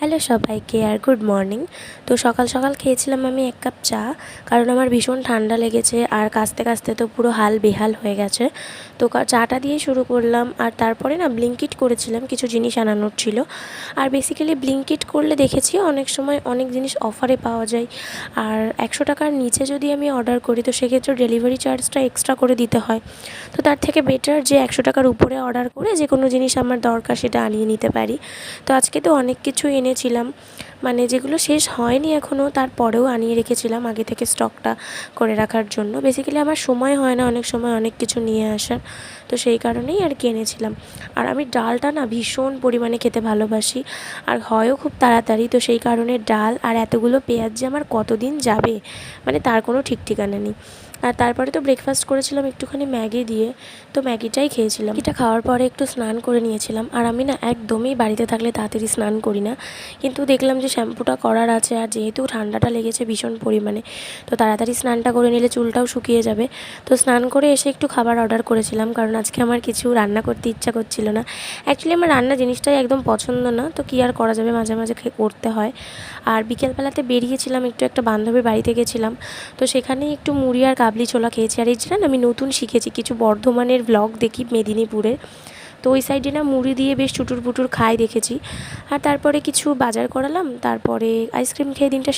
Hello সবাইকে আর good morning. তো সকাল সকাল খেয়েছিলাম আমি এক কাপ চা, কারণ আমার ভীষণ ঠান্ডা লেগেছে আর কাশতে কাশতে তো পুরো হাল বেহাল হয়ে গেছে। তো চাটা দিয়ে শুরু করলাম। আর তারপরে না ব্লিঙ্কিট করেছিলাম, কিছু জিনিস আনানোর ছিল। আর বেসিক্যালি ব্লিঙ্কিট করলে দেখেছি অনেক সময় অনেক জিনিস অফারে পাওয়া যায়। আর 100 টাকার নিচে যদি আমি অর্ডার করি তো সেক্ষেত্রে ডেলিভারি চার্জটা এক্সট্রা করে দিতে হয়। তো তার থেকে বেটার যে 100 টাকার উপরে অর্ডার করে যে কোনো জিনিস আমার দরকার সেটা আনিয়ে নিতে পারি। তো আজকে তো অনেক কিছু এনেছিলাম, মানে যেগুলো শেষ হয়নি এখনও, তারপরেও আনিয়ে রেখেছিলাম আগে থেকে স্টকটা করে রাখার জন্য। বেসিক্যালি আমার সময় হয় না অনেক সময় অনেক কিছু নিয়ে আসার, তো সেই কারণেই আর কি এনেছিলাম। আর আমি ডালটা না ভীষণ পরিমাণে খেতে ভালোবাসি, আর হয়ও খুব তাড়াতাড়ি। তো সেই কারণে ডাল আর এতগুলো পেঁয়াজ যে আমার কতদিন যাবে মানে তার কোনো ঠিক ঠিকানা নেই। আর তারপরে তো ব্রেকফাস্ট করেছিলাম একটুখানি ম্যাগি দিয়ে, তো ম্যাগিটাই খেয়েছিলাম। এটা খাওয়ার পরে একটু স্নান করে নিয়েছিলাম। আর আমি না একদমই বাড়িতে থাকলে তাড়াতাড়ি স্নান করি না, কিন্তু দেখলাম যে শ্যাম্পুটা করার আছে, আর যেহেতু ঠান্ডাটা লেগেছে ভীষণ পরিমাণে, তো তাড়াতাড়ি স্নানটা করে নিলে চুলটাও শুকিয়ে যাবে। তো স্নান করে এসে একটু খাবার অর্ডার করেছিলাম, কারণ আজকে আমার কিছু রান্না করতে ইচ্ছা করছিল না। অ্যাকচুয়ালি আমার রান্না জিনিসটাই একদম পছন্দ না, তো কী আর করা যাবে, মাঝে মাঝে করতে হয়। আর বিকেলবেলাতে বেরিয়েছিলাম, একটু একটা বান্ধবীর বাড়িতে গেছিলাম, তো সেখানেই একটু মুড়ি আর কাবলি ছোলা খেয়েছি। আর এই যে আমি নতুন শিখেছি, কিছু বর্ধমানের ব্লগ দেখি মেদিনীপুরের, তো ওই সাইডে না মুড়ি দিয়ে বেশ চুটুর পুটুর খাই দেখেছি। আর তারপরে কিছু বাজার করালাম, তারপরে আইসক্রিম খেয়ে দিনটা শেষ